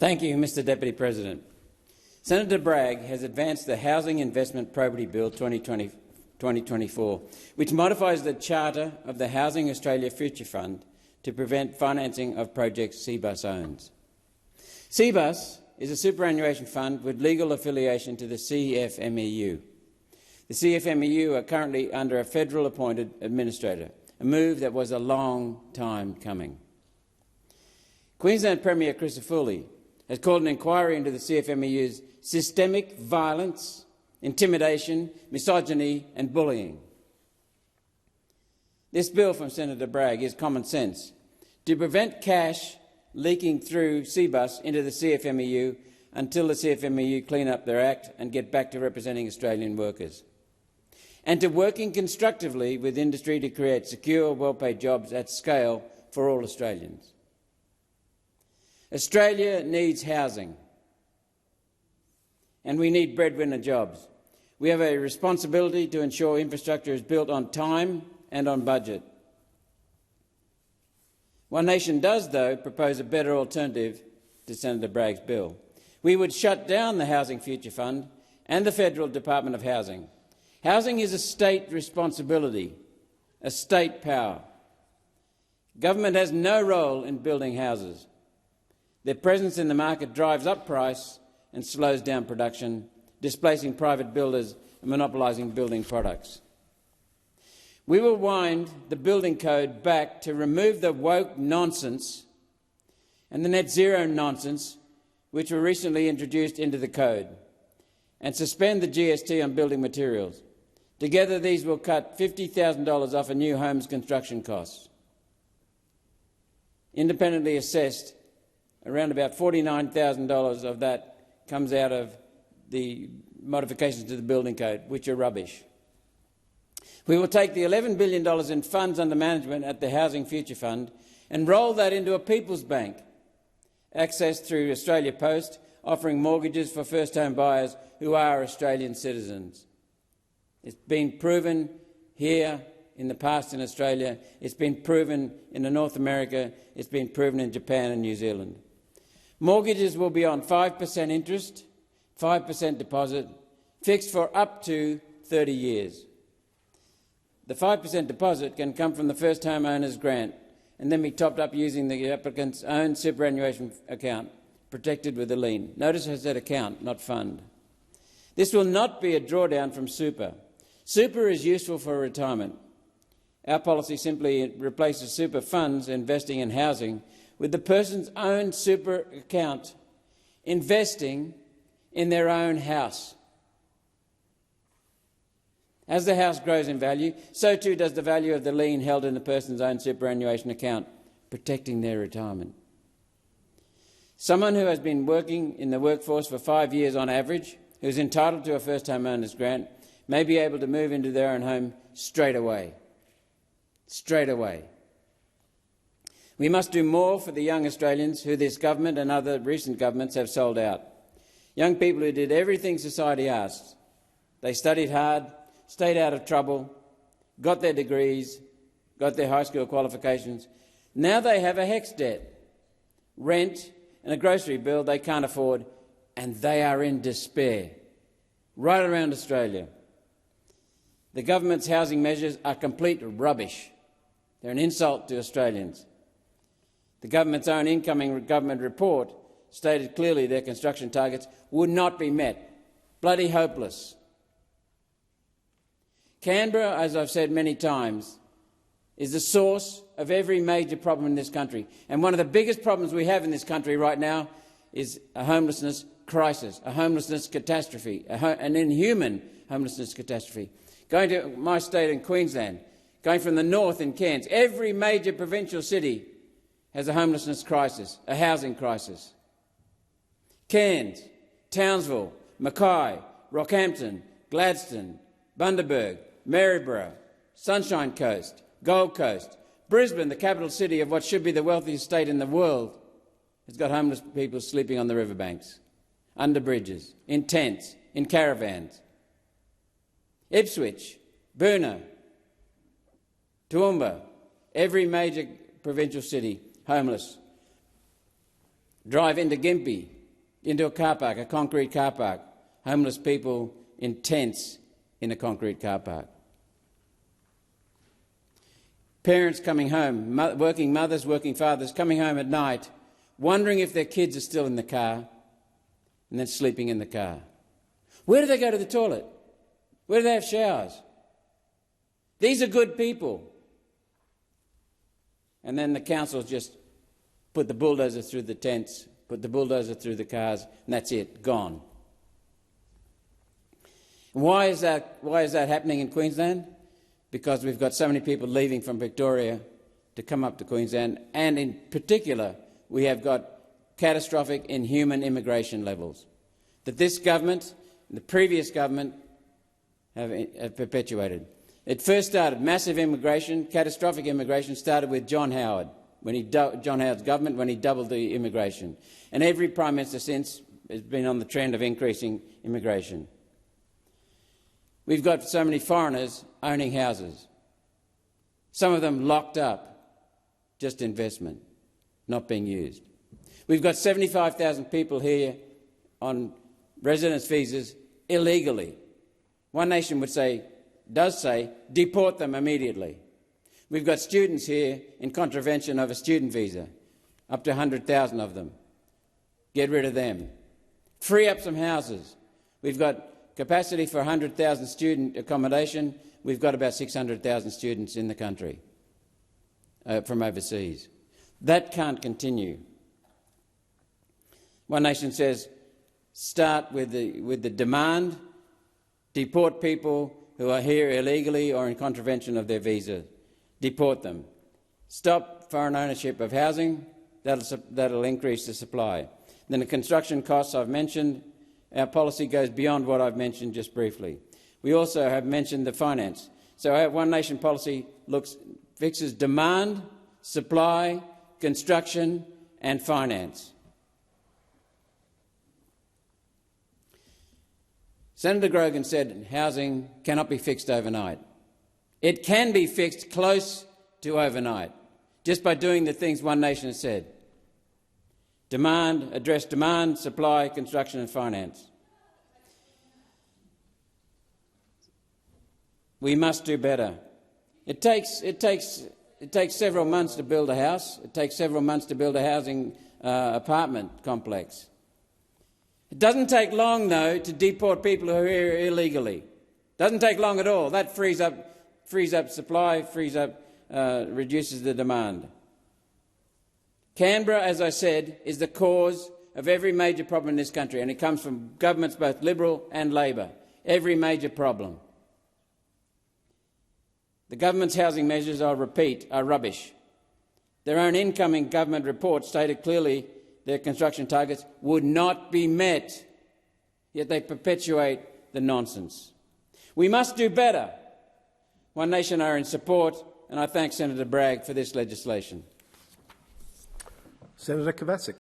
Thank you, Mr Deputy President. Senator Bragg has advanced the Housing Investment Probity Bill 2024, which modifies the charter of the Housing Australia Future Fund to prevent financing of projects Cbus owns. Cbus is a superannuation fund with legal affiliation to the CFMEU. The CFMEU are currently under a federal-appointed administrator, a move that was a long time coming. Queensland Premier Crisafulli has called an inquiry into the CFMEU's systemic violence, intimidation, misogyny and bullying. This bill from Senator Bragg is common sense to prevent cash leaking through Cbus into the CFMEU until the CFMEU clean up their act and get back to representing Australian workers, and to working constructively with industry to create secure, well-paid jobs at scale for all Australians. Australia needs housing, and we need breadwinner jobs. We have a responsibility to ensure infrastructure is built on time and on budget. One Nation does, though, propose a better alternative to Senator Bragg's bill. We would shut down the Housing Future Fund and the Federal Department of Housing. Housing is a state responsibility, a state power. Government has no role in building houses. Their presence in the market drives up price and slows down production, displacing private builders and monopolising building products. We will wind the building code back to remove the woke nonsense and the net zero nonsense which were recently introduced into the code, and suspend the GST on building materials. Together these will cut $50,000 off a new home's construction costs. Independently assessed, around about $49,000 of that comes out of the modifications to the building code, which are rubbish. We will take the $11 billion in funds under management at the Housing Future Fund and roll that into a people's bank, accessed through Australia Post, offering mortgages for first-home buyers who are Australian citizens. It's been proven here in the past in Australia, it's been proven in North America, it's been proven in Japan and New Zealand. Mortgages will be on 5% interest, 5% deposit, fixed for up to 30 years. The 5% deposit can come from the first home owner's grant and then be topped up using the applicant's own superannuation account, protected with a lien. Notice I said account, not fund. This will not be a drawdown from super. Super is useful for retirement. Our policy simply replaces super funds investing in housing with the person's own super account investing in their own house. As the house grows in value, so too does the value of the lien held in the person's own superannuation account, protecting their retirement. Someone who has been working in the workforce for 5 years on average, who is entitled to a first-home owner's grant, may be able to move into their own home straight away. Straight away. We must do more for the young Australians who this government and other recent governments have sold out. Young people who did everything society asked. They studied hard, stayed out of trouble, got their degrees, got their high school qualifications. Now they have a HECS debt, rent and a grocery bill they can't afford, and they are in despair. Right around Australia. The government's housing measures are complete rubbish. They're an insult to Australians. The government's own incoming government report stated clearly their construction targets would not be met. Bloody hopeless. Canberra, as I've said many times, is the source of every major problem in this country. And one of the biggest problems we have in this country right now is a homelessness crisis, a homelessness catastrophe, an inhuman homelessness catastrophe. Going to my state in Queensland, going from the north in Cairns, every major provincial city has a homelessness crisis, a housing crisis. Cairns, Townsville, Mackay, Rockhampton, Gladstone, Bundaberg, Maryborough, Sunshine Coast, Gold Coast, Brisbane, the capital city of what should be the wealthiest state in the world, has got homeless people sleeping on the riverbanks, under bridges, in tents, in caravans. Ipswich, Boonah, Toowoomba, every major provincial city, homeless. Drive into Gympie, into a car park, a concrete car park. Homeless people in tents in a concrete car park. Parents coming home, working mothers, working fathers, coming home at night, wondering if their kids are still in the car, and then sleeping in the car. Where do they go to the toilet? Where do they have showers? These are good people. And then the council just put the bulldozer through the tents, put the bulldozer through the cars, and that's it, gone. And why is that happening in Queensland? Because we've got so many people leaving from Victoria to come up to Queensland, and in particular we have got catastrophic inhuman immigration levels that this government and the previous government have perpetuated. It first started, massive immigration, catastrophic immigration, started with John Howard, John Howard's government, when he doubled the immigration. And every Prime Minister since has been on the trend of increasing immigration. We've got so many foreigners owning houses, some of them locked up, just investment, not being used. We've got 75,000 people here on residence visas illegally. One Nation does say, deport them immediately. We've got students here in contravention of a student visa, up to 100,000 of them. Get rid of them. Free up some houses. We've got capacity for 100,000 student accommodation. We've got about 600,000 students in the country from overseas. That can't continue. One Nation says, start with the demand, deport people who are here illegally or in contravention of their visa. Deport them. Stop foreign ownership of housing. That'll increase the supply. Then the construction costs I've mentioned. Our policy goes beyond what I've mentioned just briefly. We also have mentioned the finance. So our One Nation policy fixes demand, supply, construction and finance. Senator Grogan said housing cannot be fixed overnight. It can be fixed close to overnight, just by doing the things One Nation has said. Address demand, supply, construction and finance. We must do better. It takes several months to build a house. It takes several months to build a housing apartment complex. It doesn't take long, though, to deport people who are here illegally. It doesn't take long at all. That frees up supply, reduces the demand. Canberra, as I said, is the cause of every major problem in this country, and it comes from governments both Liberal and Labor. Every major problem. The government's housing measures, I'll repeat, are rubbish. Their own incoming government report stated clearly their construction targets would not be met, yet they perpetuate the nonsense. We must do better. One Nation are in support, and I thank Senator Bragg for this legislation. Senator Cbus.